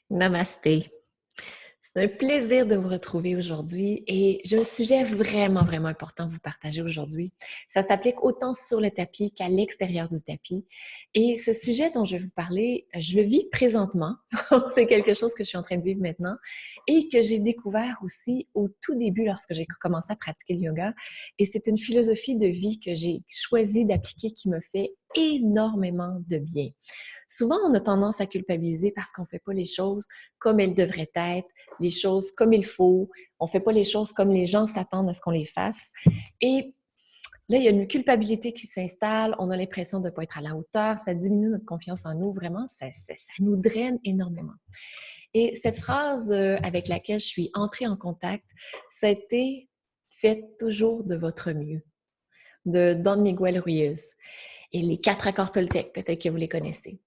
Namasté. C'est un plaisir de vous retrouver aujourd'hui et j'ai un sujet vraiment, vraiment important à vous partager aujourd'hui. Ça s'applique autant sur le tapis qu'à l'extérieur du tapis. Et ce sujet dont je vais vous parler, je le vis présentement. C'est quelque chose que je suis en train de vivre maintenant et que j'ai découvert aussi au tout début lorsque j'ai commencé à pratiquer le yoga. Et c'est une philosophie de vie que j'ai choisi d'appliquer qui me fait énormément de bien. Souvent, on a tendance à culpabiliser parce qu'on ne fait pas les choses comme elles devraient être, les choses comme il faut. On ne fait pas les choses comme les gens s'attendent à ce qu'on les fasse. Et là, il y a une culpabilité qui s'installe. On a l'impression de ne pas être à la hauteur. Ça diminue notre confiance en nous. Vraiment, ça nous draine énormément. Et cette phrase avec laquelle je suis entrée en contact, c'était faites toujours de votre mieux, de Don Miguel Ruiz. Et les 4 accords Toltec, peut-être que vous les connaissez.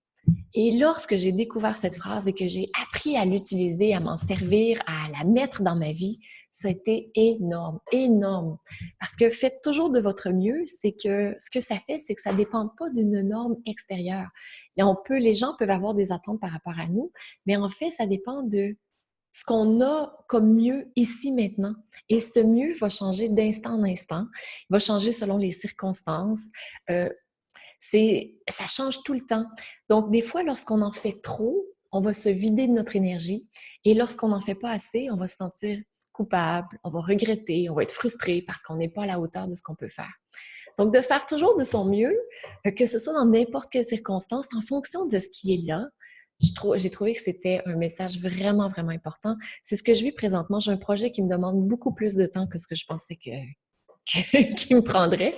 Et lorsque j'ai découvert cette phrase et que j'ai appris à l'utiliser, à m'en servir, à la mettre dans ma vie, ça a été énorme, énorme. Parce que faites toujours de votre mieux, c'est que ce que ça fait, c'est que ça ne dépend pas d'une norme extérieure. Et les gens peuvent avoir des attentes par rapport à nous, mais en fait, ça dépend de ce qu'on a comme mieux ici maintenant. Et ce mieux va changer d'instant en instant, il va changer selon les circonstances. Euh, ça change tout le temps. Donc, des fois, lorsqu'on en fait trop, on va se vider de notre énergie. Et lorsqu'on n'en fait pas assez, on va se sentir coupable, on va regretter, on va être frustré parce qu'on n'est pas à la hauteur de ce qu'on peut faire. Donc, de faire toujours de son mieux, que ce soit dans n'importe quelle circonstance, en fonction de ce qui est là, j'ai trouvé que c'était un message vraiment, vraiment important. C'est ce que je vis présentement. J'ai un projet qui me demande beaucoup plus de temps que ce que je pensais qu'il me prendrait.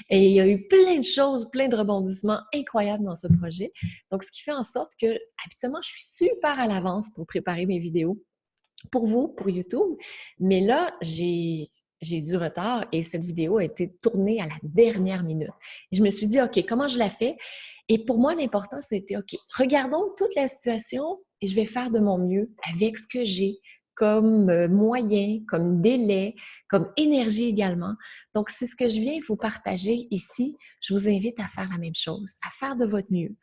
Et il y a eu plein de choses, plein de rebondissements incroyables dans ce projet. Donc, ce qui fait en sorte que, habituellement, je suis super à l'avance pour préparer mes vidéos pour vous, pour YouTube. Mais là, j'ai du retard et cette vidéo a été tournée à la dernière minute. Et je me suis dit, OK, comment je la fais? Et pour moi, l'important, c'était, OK, regardons toute la situation et je vais faire de mon mieux avec ce que j'ai comme moyen, comme délai, comme énergie également. Donc, c'est ce que je viens vous partager ici. Je vous invite à faire la même chose, à faire de votre mieux.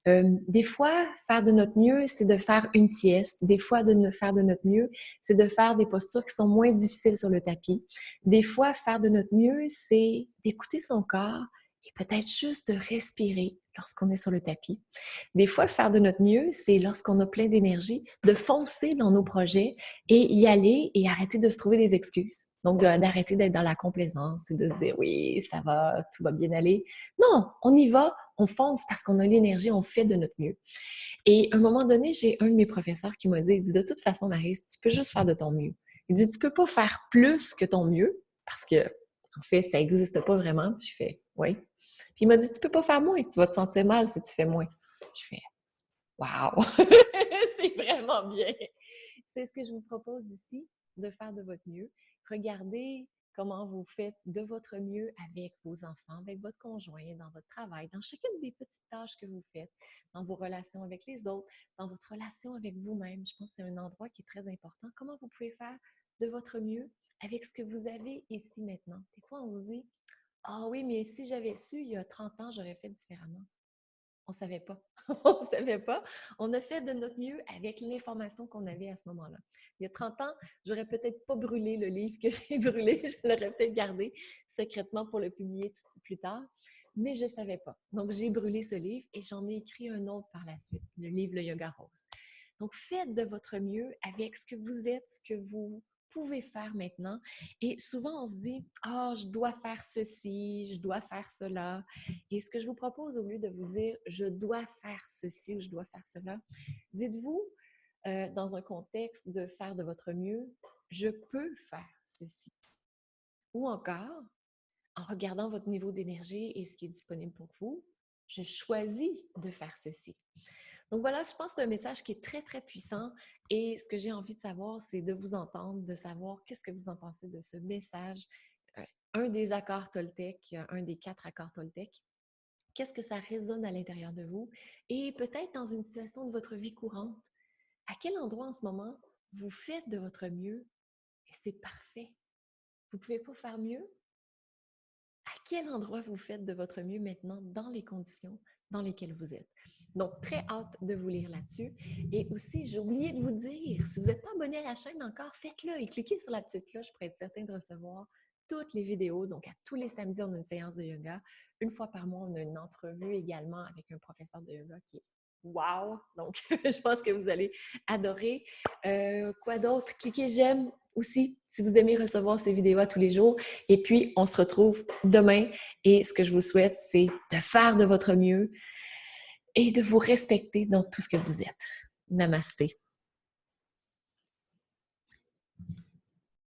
Des fois, faire de notre mieux, c'est de faire une sieste. Des fois, faire de notre mieux, c'est de faire des postures qui sont moins difficiles sur le tapis. Des fois, faire de notre mieux, c'est d'écouter son corps et peut-être juste de respirer lorsqu'on est sur le tapis. Des fois, faire de notre mieux, c'est lorsqu'on a plein d'énergie, de foncer dans nos projets et y aller et arrêter de se trouver des excuses. Donc, d'arrêter d'être dans la complaisance et de se dire oui, ça va, tout va bien aller. Non, on y va, on fonce parce qu'on a l'énergie, on fait de notre mieux. Et à un moment donné, j'ai un de mes professeurs qui m'a dit, il dit, de toute façon, Maryse, tu peux juste faire de ton mieux. Il dit, tu peux pas faire plus que ton mieux parce que, en fait, ça n'existe pas vraiment. Puis je fais, oui. Puis il m'a dit, tu peux pas faire moins, tu vas te sentir mal si tu fais moins. Je fais, wow! C'est vraiment bien. C'est ce que je vous propose ici, de faire de votre mieux. Regardez comment vous faites de votre mieux avec vos enfants, avec votre conjoint, dans votre travail, dans chacune des petites tâches que vous faites, dans vos relations avec les autres, dans votre relation avec vous-même. Je pense que c'est un endroit qui est très important. Comment vous pouvez faire de votre mieux avec ce que vous avez ici maintenant. Des fois, on se dit, ah oui, mais si j'avais su il y a 30 ans, j'aurais fait différemment. On ne savait pas. On ne savait pas. On a fait de notre mieux avec l'information qu'on avait à ce moment-là. Il y a 30 ans, j'aurais peut-être pas brûlé le livre que j'ai brûlé. Je l'aurais peut-être gardé secrètement pour le publier plus tard, mais je ne savais pas. Donc, j'ai brûlé ce livre et j'en ai écrit un autre par la suite, le livre Le Yoga Rose. Donc, faites de votre mieux avec ce que vous êtes, ce que vous pouvez faire maintenant. Et souvent, on se dit, ah, je dois faire ceci, je dois faire cela. Et ce que je vous propose, au lieu de vous dire, je dois faire ceci ou je dois faire cela, dites-vous, dans un contexte de faire de votre mieux, je peux faire ceci. Ou encore, en regardant votre niveau d'énergie et ce qui est disponible pour vous, je choisis de faire ceci. Donc voilà, je pense que c'est un message qui est très, très puissant et ce que j'ai envie de savoir, c'est de vous entendre, de savoir qu'est-ce que vous en pensez de ce message. Un des accords Toltec, un des 4 accords Toltec. Qu'est-ce que ça résonne à l'intérieur de vous? Et peut-être dans une situation de votre vie courante, à quel endroit en ce moment vous faites de votre mieux et c'est parfait? Vous ne pouvez pas faire mieux? À quel endroit vous faites de votre mieux maintenant dans les conditions dans lesquels vous êtes. Donc, très hâte de vous lire là-dessus. Et aussi, j'ai oublié de vous dire, si vous n'êtes pas abonné à la chaîne encore, faites-le et cliquez sur la petite cloche pour être certain de recevoir toutes les vidéos. Donc, à tous les samedis, on a une séance de yoga. Une fois par mois, on a une entrevue également avec un professeur de yoga qui est wow! Donc, je pense que vous allez adorer. Quoi d'autre? Cliquez j'aime aussi si vous aimez recevoir ces vidéos à tous les jours. Et puis, on se retrouve demain. Et ce que je vous souhaite, c'est de faire de votre mieux et de vous respecter dans tout ce que vous êtes. Namasté.